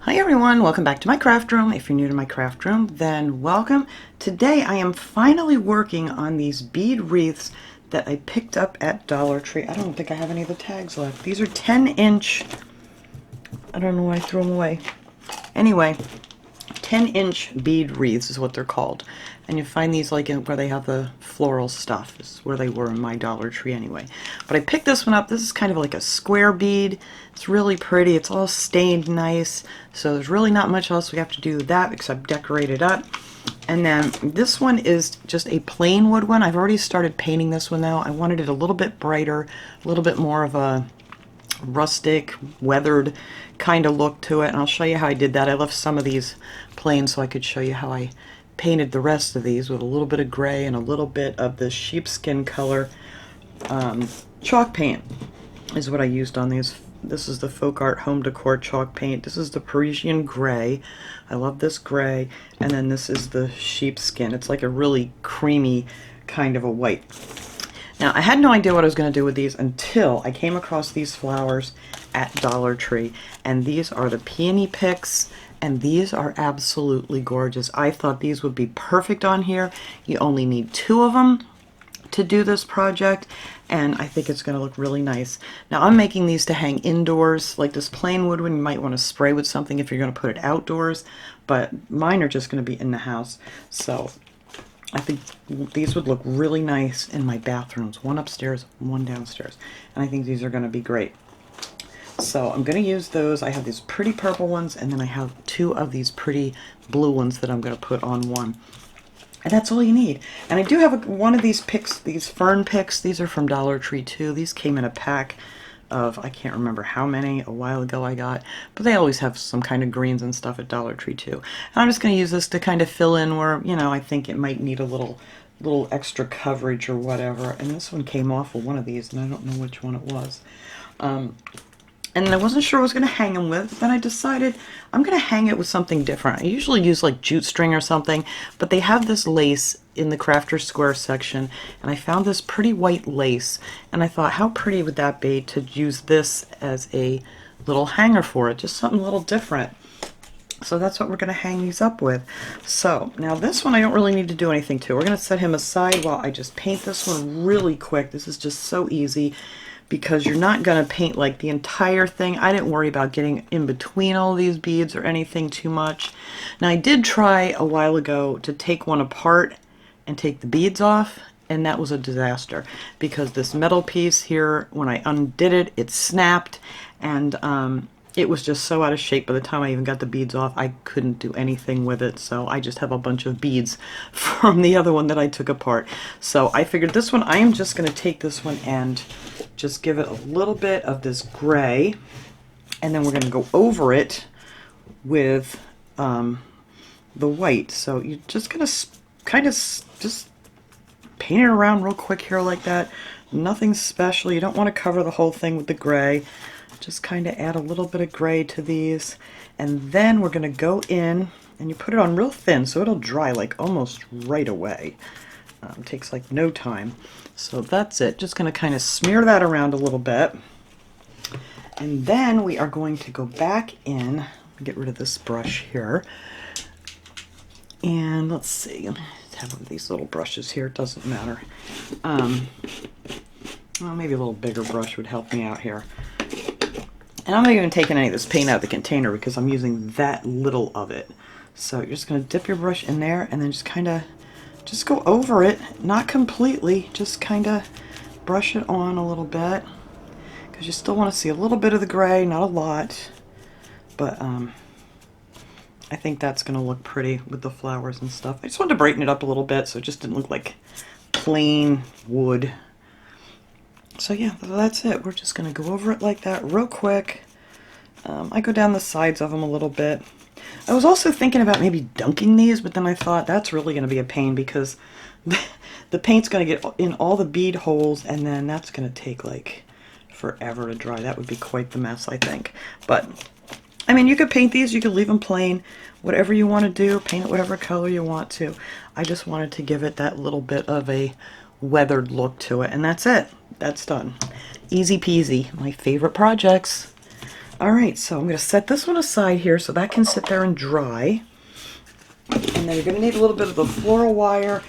Hi everyone, welcome back to my craft room. If you're new to my craft room, then welcome. Today I am finally working on these bead wreaths that I picked up at Dollar Tree. I don't think I have any of the tags left. These are 10-inch, I don't know why I threw them away. Anyway, 10-inch bead wreaths is what they're called. And you find these like in where they have the floral stuff. This is where they were in my Dollar Tree anyway. But I picked this one up. This is kind of like a square bead. It's really pretty. It's all stained nice. So there's really not much else we have to do with that except decorate it up. And then this one is just a plain wood one. I've already started painting this one now. I wanted it a little bit brighter, a little bit more of a rustic, weathered kind of look to it. And I'll show you how I did that. I left some of these plain so I could show you how I painted the rest of these with a little bit of gray and a little bit of the sheepskin color. Chalk paint is what I used on these. This is the Folk Art Home Decor chalk paint. This is the Parisian gray. I love this gray. And then this is the sheepskin. It's like a really creamy kind of a white. Now, I had no idea what I was going to do with these until I came across these flowers at Dollar Tree. And these are the peony picks. And these are absolutely gorgeous. I thought these would be perfect on here. You only need 2 of them to do this project, and I think it's going to look really nice. Now I'm making these to hang indoors, like this plain wood one you might want to spray with something if you're going to put it outdoors, but mine are just going to be in the house. So I think these would look really nice in my bathrooms, one upstairs, one downstairs, and I think these are going to be great. So I'm going to use those. I have these pretty purple ones, and then I have 2 of these pretty blue ones that I'm going to put on one. And that's all you need. And I do have one of these picks, these fern picks. These are from Dollar Tree too. These came in a pack of, I can't remember how many, a while ago I got. But they always have some kind of greens and stuff at Dollar Tree too. And I'm just going to use this to kind of fill in where, you know, I think it might need a little extra coverage or whatever. And this one came off of one of these, and I don't know which one it was. And I wasn't sure what I was going to hang them with, but then I decided I'm going to hang it with something different. I usually use like jute string or something, but they have this lace in the Crafter Square section, and I found this pretty white lace, and I thought, how pretty would that be to use this as a little hanger for it, just something a little different. So that's what we're going to hang these up with. So now this one I don't really need to do anything to. We're going to set him aside while I just paint this one really quick. This is just so easy, because you're not going to paint like the entire thing. I didn't worry about getting in between all these beads or anything too much. Now I did try a while ago to take one apart and take the beads off, and that was a disaster because this metal piece here, when I undid it, it snapped, and it was just so out of shape. By the time I even got the beads off, I couldn't do anything with it, so I just have a bunch of beads from the other one that I took apart. So I figured this one, I am just going to take this one and just give it a little bit of this gray, and then we're going to go over it with the white. So you're just going to kind of just paint it around real quick here like that. Nothing special. You don't want to cover the whole thing with the gray. Just kind of add a little bit of gray to these, and then we're going to go in and you put it on real thin so it'll dry like almost right away. It takes like no time. So that's it. Just going to kind of smear that around a little bit, and then we are going to go back in, get rid of this brush here, and let's see, I have one of these little brushes here, it doesn't matter. Well, maybe a little bigger brush would help me out here. And I'm not even taking any of this paint out of the container because I'm using that little of it. So you're just going to dip your brush in there and then just kind of just go over it, not completely, just kind of brush it on a little bit because you still want to see a little bit of the gray, not a lot, but I think that's going to look pretty with the flowers and stuff. I just wanted to brighten it up a little bit so it just didn't look like plain wood. So yeah, that's it. We're just going to go over it like that real quick. I go down the sides of them a little bit. I was also thinking about maybe dunking these, but then I thought that's really going to be a pain because the paint's going to get in all the bead holes, and then that's going to take like forever to dry. That would be quite the mess, I think. But I mean, you could paint these, you could leave them plain, whatever you want to do, paint it whatever color you want to. I just wanted to give it that little bit of a weathered look to it, and that's it. That's done. Easy peasy. My favorite projects. All right, so I'm going to set this one aside here so that can sit there and dry. And then you're going to need a little bit of the floral wire.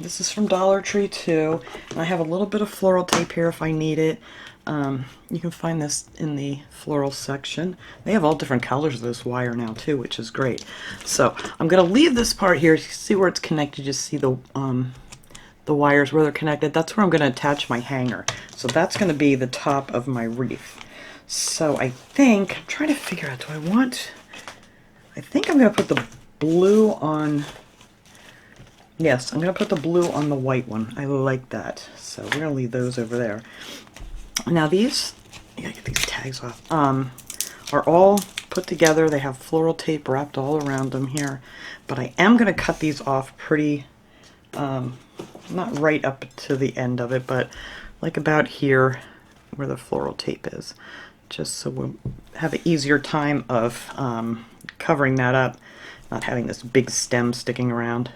This is from Dollar Tree too. And I have a little bit of floral tape here if I need it. You can find this in the floral section. They have all different colors of this wire now too, which is great. So I'm going to leave this part here. You see where it's connected. You see the wires where they're connected. That's where I'm going to attach my hanger. So that's going to be the top of my wreath. So I think, I'm trying to figure out, I think I'm going to put the blue on, yes, I'm going to put the blue on the white one. I like that. So we're going to leave those over there. Now these, I gotta get these tags off, are all put together. They have floral tape wrapped all around them here. But I am going to cut these off pretty, not right up to the end of it, but like about here where the floral tape is. Just so we'll have an easier time of covering that up, not having this big stem sticking around.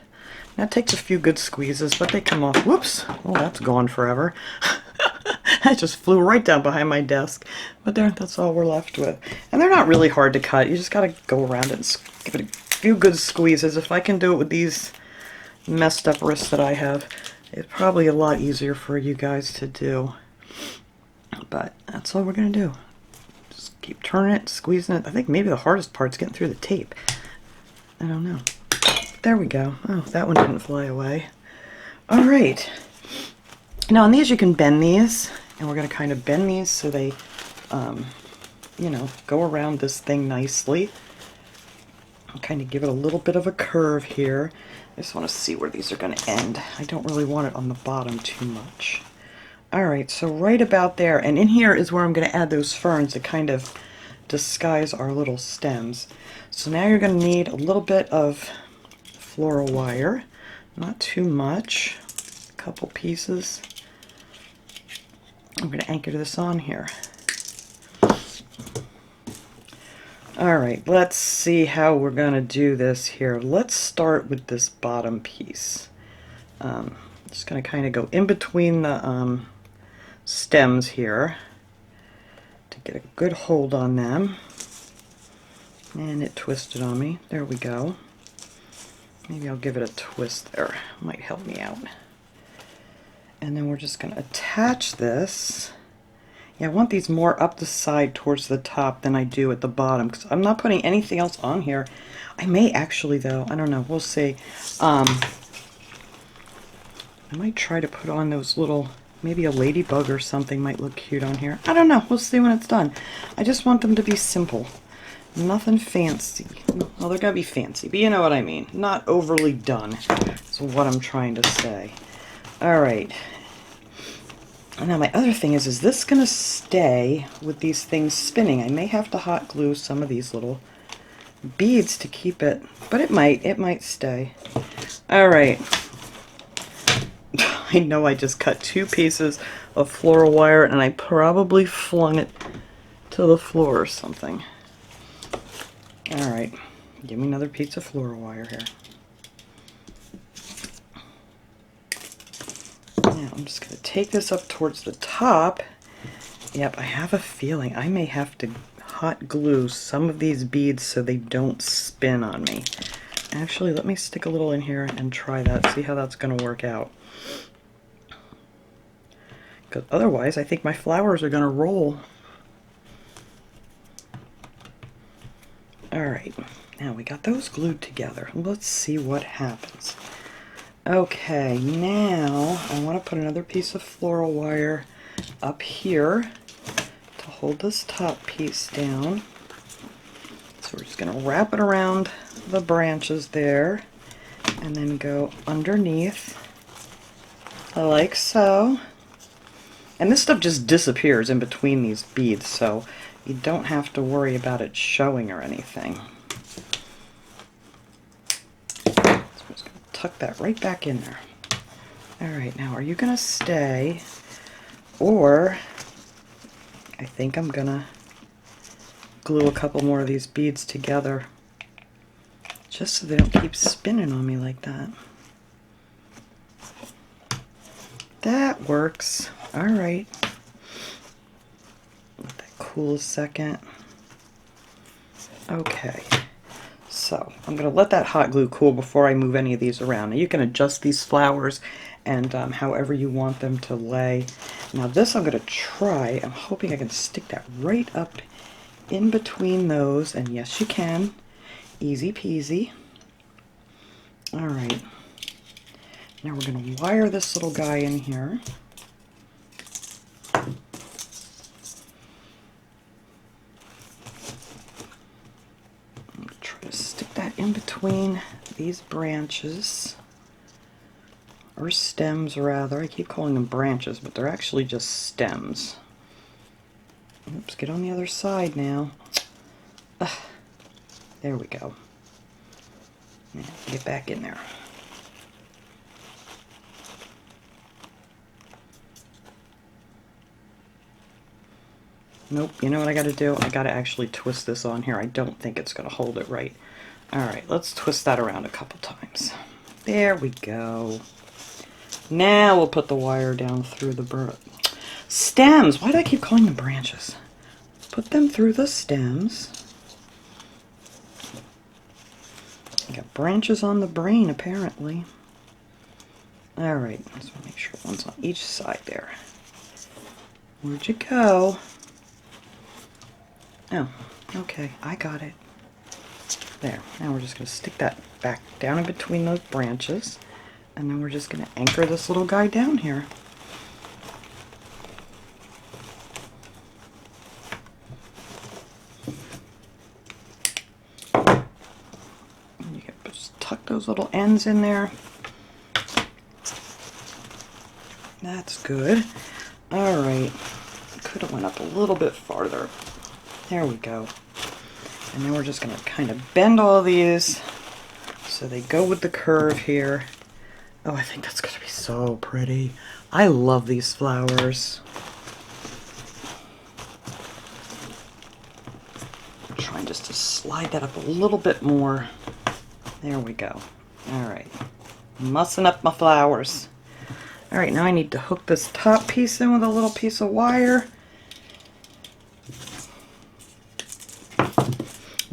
That takes a few good squeezes, but they come off. Whoops! Oh, that's gone forever. That just flew right down behind my desk. But there, that's all we're left with. And they're not really hard to cut. You just gotta go around it and give it a few good squeezes. If I can do it with these messed up wrists that I have, it's probably a lot easier for you guys to do. But that's all we're gonna do. Keep turning it, squeezing it. I think maybe the hardest part's getting through the tape. I don't know. There we go. Oh, that one didn't fly away. All right. Now on these you can bend these, and we're going to kind of bend these so they, you know, go around this thing nicely. I'll kind of give it a little bit of a curve here. I just want to see where these are going to end. I don't really want it on the bottom too much. Alright, so right about there, and in here is where I'm going to add those ferns to kind of disguise our little stems. So now you're going to need a little bit of floral wire, not too much, a couple pieces. I'm going to anchor this on here. Alright, let's see how we're going to do this here. Let's start with this bottom piece. Just going to kind of go in between the stems here to get a good hold on them. And it twisted on me. There we go. Maybe I'll give it a twist there. Might help me out. And then we're just going to attach this. Yeah, I want these more up the side towards the top than I do at the bottom, because I'm not putting anything else on here. I may actually, though. I don't know. We'll see. I might try to put on those little, maybe a ladybug or something might look cute on here. I don't know. We'll see when it's done. I just want them to be simple. Nothing fancy. Well, they're going to be fancy, but you know what I mean. Not overly done is what I'm trying to say. Alright. Now my other thing is this going to stay with these things spinning? I may have to hot glue some of these little beads to keep it, but it might stay. Alright. I know I just cut 2 pieces of floral wire and I probably flung it to the floor or something. Alright, give me another piece of floral wire here. Now I'm just going to take this up towards the top. Yep, I have a feeling I may have to hot glue some of these beads so they don't spin on me. Actually, let me stick a little in here and try that, see how that's going to work out. Because otherwise, I think my flowers are going to roll. Alright, now we got those glued together. Let's see what happens. Okay, now I want to put another piece of floral wire up here to hold this top piece down. So we're just going to wrap it around the branches there and then go underneath like so. And this stuff just disappears in between these beads, so you don't have to worry about it showing or anything. So I'm just going to tuck that right back in there. Alright, now are you going to stay? Or I think I'm going to glue a couple more of these beads together just so they don't keep spinning on me like that. That works. Alright. Let that cool a second. Okay, so I'm going to let that hot glue cool before I move any of these around. Now you can adjust these flowers and however you want them to lay. Now this I'm going to try. I'm hoping I can stick that right up in between those, and yes you can. Easy peasy. All right, now we're going to wire this little guy in here. Stick that in between these branches, or stems rather. I keep calling them branches, but they're actually just stems. Oops, get on the other side now. Ugh. There we go. Now, get back in there. Nope, you know what I gotta do? I gotta actually twist this on here. I don't think it's gonna hold it right. Alright, let's twist that around a couple times. There we go. Now we'll put the wire down through the stems. Why do I keep calling them branches? Put them through the stems. I got branches on the brain, apparently. Alright, let's make sure one's on each side there. Where'd you go? Oh, okay, I got it. There, now we're just going to stick that back down in between those branches, and then we're just going to anchor this little guy down here. And you can just tuck those little ends in there. That's good. Alright, could have went up a little bit farther. There we go. And then we're just going to kind of bend all these so they go with the curve here. Oh, I think that's going to be so pretty. I love these flowers. I'm trying just to slide that up a little bit more. There we go. Alright. Mussing up my flowers. Alright, now I need to hook this top piece in with a little piece of wire.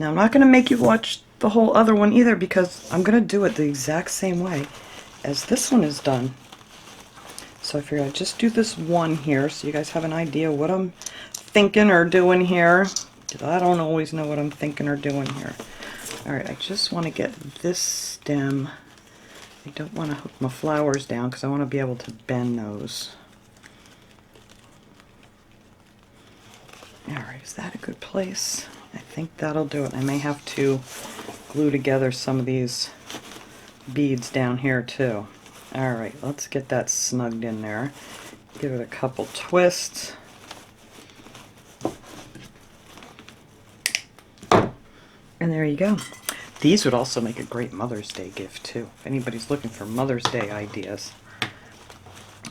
Now I'm not going to make you watch the whole other one either, because I'm going to do it the exact same way as this one is done. So I figured I'd just do this one here so you guys have an idea what I'm thinking or doing here, because I don't always know what I'm thinking or doing here. Alright, I just want to get this stem. I don't want to hook my flowers down because I want to be able to bend those. Alright, is that a good place? I think that'll do it. I may have to glue together some of these beads down here too. Alright, let's get that snugged in there. Give it a couple twists. And there you go. These would also make a great Mother's Day gift too, if anybody's looking for Mother's Day ideas.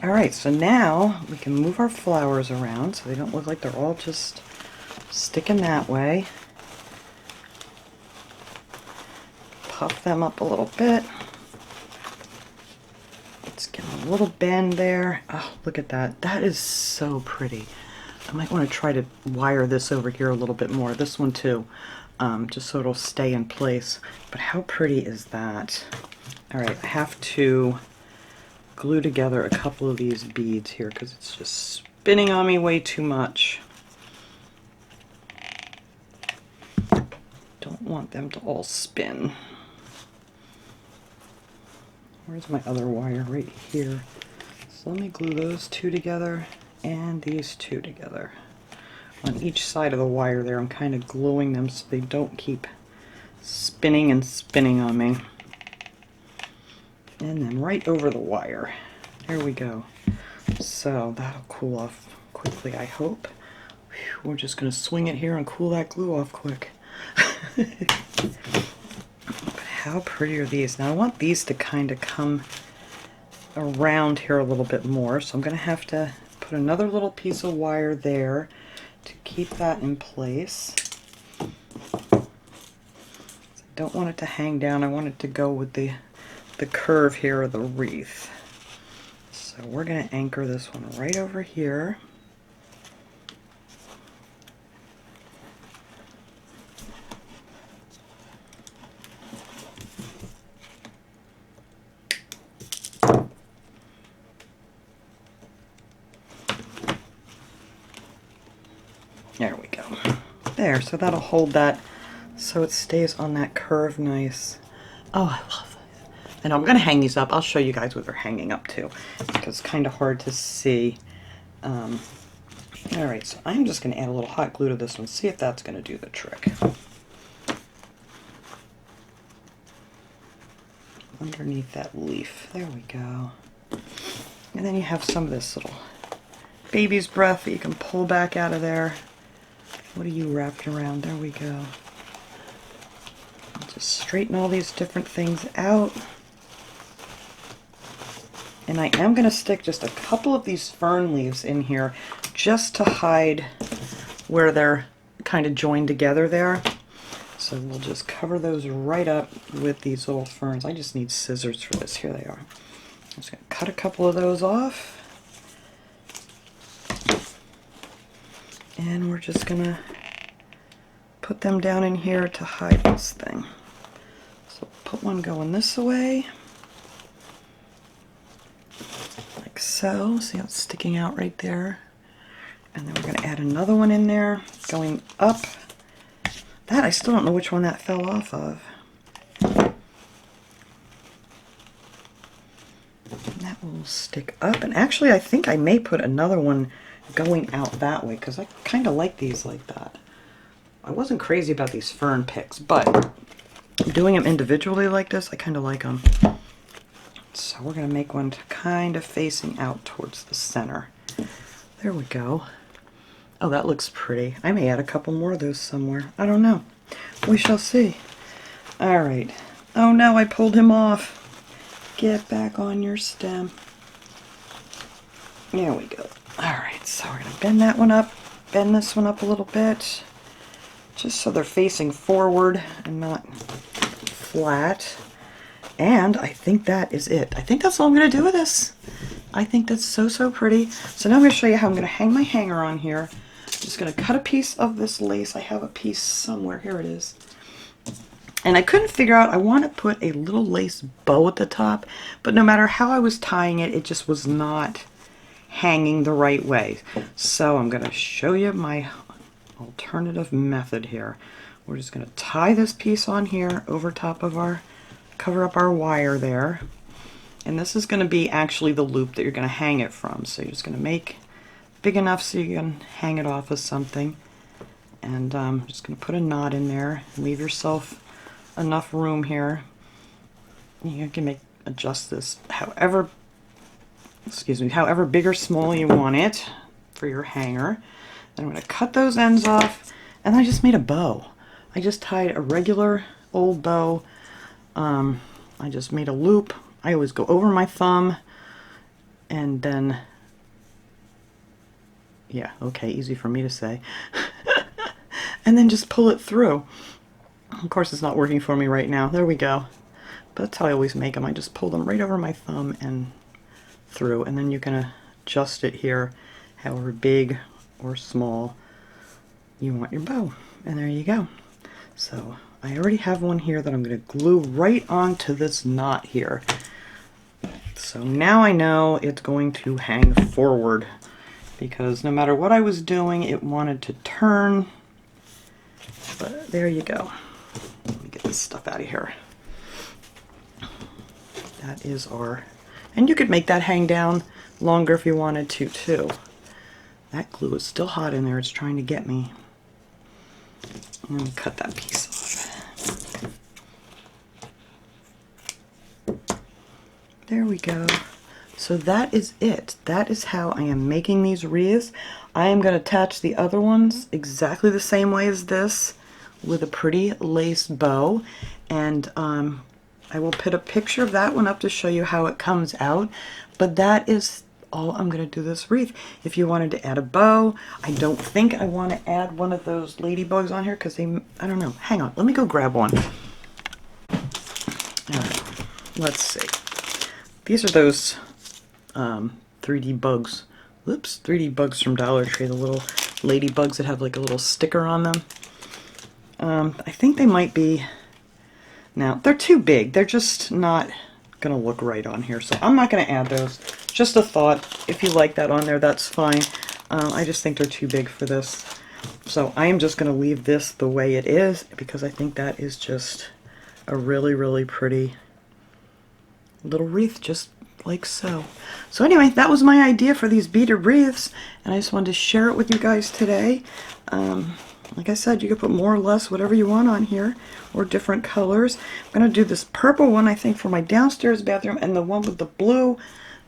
Alright, so now we can move our flowers around so they don't look like they're all just sticking that way. Puff them up a little bit. Let's get a little bend there. Oh, look at that. That is so pretty. I might want to try to wire this over here a little bit more. This one too. Just so it'll stay in place. But how pretty is that? Alright, I have to glue together a couple of these beads here because it's just spinning on me way too much. Don't want them to all spin. Where's my other wire? Right here. So let me glue those two together and these two together. On each side of the wire there, I'm kind of gluing them so they don't keep spinning and spinning on me. And then right over the wire. There we go. So that'll cool off quickly, I hope. Whew, we're just going to swing it here and cool that glue off quick. But how pretty are these? Now I want these to kind of come around here a little bit more, so I'm going to have to put another little piece of wire there to keep that in place. I don't want it to hang down. I want it to go with the curve here of the wreath. So we're going to anchor this one right over here. There, so that'll hold that so it stays on that curve nice. Oh, I love it. And I'm going to hang these up. I'll show you guys what they're hanging up to because it's kind of hard to see. Alright, so I'm just going to add a little hot glue to this one, see if that's going to do the trick. Underneath that leaf. There we go. And then you have some of this little baby's breath that you can pull back out of there. What are you wrapped around? There we go. I'll just straighten all these different things out. And I am going to stick just a couple of these fern leaves in here just to hide where they're kind of joined together there. So we'll just cover those right up with these little ferns. I just need scissors for this. Here they are. I'm just going to cut a couple of those off. And we're just going to put them down in here to hide this thing. So put one going this way. Like so. See how it's sticking out right there? And then we're going to add another one in there, going up. That, I still don't know which one that fell off of. And that will stick up. And actually, I think I may put another one going out that way, because I kind of like these like that. I wasn't crazy about these fern picks, but doing them individually like this, I kind of like them. So we're going to make one kind of facing out towards the center. There we go. Oh, that looks pretty. I may add a couple more of those somewhere. I don't know. We shall see. Alright. Oh no, I pulled him off. Get back on your stem. There we go. Alright, so we're going to bend that one up, bend this one up a little bit, just so they're facing forward and not flat. And I think that is it. I think that's all I'm going to do with this. I think that's so, so pretty. So now I'm going to show you how I'm going to hang my hanger on here. I'm just going to cut a piece of this lace. I have a piece somewhere. Here it is. And I couldn't figure out, I want to put a little lace bow at the top, but no matter how I was tying it, it just was not hanging the right way. So I'm going to show you my alternative method here. We're just going to tie this piece on here over top of our, cover up our wire there. And this is going to be actually the loop that you're going to hang it from. So you're just going to make big enough so you can hang it off of something. And I'm just going to put a knot in there and leave yourself enough room here. You can adjust this however big or small you want it for your hanger. Then I'm going to cut those ends off, and I just made a bow. I just tied a regular old bow. I just made a loop. I always go over my thumb, and then, yeah, okay, easy for me to say. And then just pull it through. Of course, it's not working for me right now. There we go. But that's how I always make them. I just pull them right over my thumb and through, and then you can adjust it here however big or small you want your bow. And there you go. So I already have one here that I'm going to glue right onto this knot here. So now I know it's going to hang forward, because no matter what I was doing, it wanted to turn. But there you go. Let me get this stuff out of here. That is our... And you could make that hang down longer if you wanted to, too. That glue is still hot in there. It's trying to get me. Let me cut that piece off. There we go. So that is it. That is how I am making these wreaths. I am going to attach the other ones exactly the same way as this, with a pretty lace bow. And I will put a picture of that one up to show you how it comes out. But that is all I'm going to do this wreath. If you wanted to add a bow, I don't think I want to add one of those ladybugs on here because they, I don't know. Hang on, let me go grab one. All right, let's see. These are those 3D bugs. Whoops, 3D bugs from Dollar Tree, the little ladybugs that have like a little sticker on them. I think they might be... Now, they're too big. They're just not going to look right on here, so I'm not going to add those. Just a thought. If you like that on there, that's fine. I just think they're too big for this. So I am just going to leave this the way it is because I think that is just a really, really pretty little wreath, just like so. So anyway, that was my idea for these beaded wreaths, and I just wanted to share it with you guys today. Like I said, you can put more or less whatever you want on here, or different colors. I'm going to do this purple one, I think, for my downstairs bathroom, and the one with the blue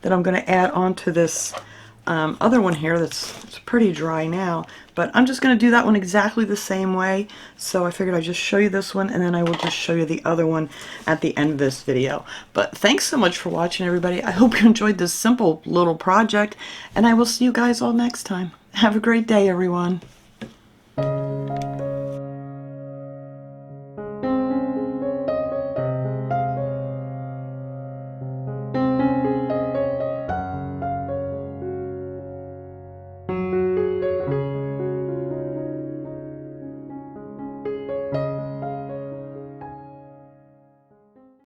that I'm going to add onto this other one here it's pretty dry now. But I'm just going to do that one exactly the same way. So I figured I'd just show you this one, and then I will just show you the other one at the end of this video. But thanks so much for watching, everybody. I hope you enjoyed this simple little project, and I will see you guys all next time. Have a great day, everyone.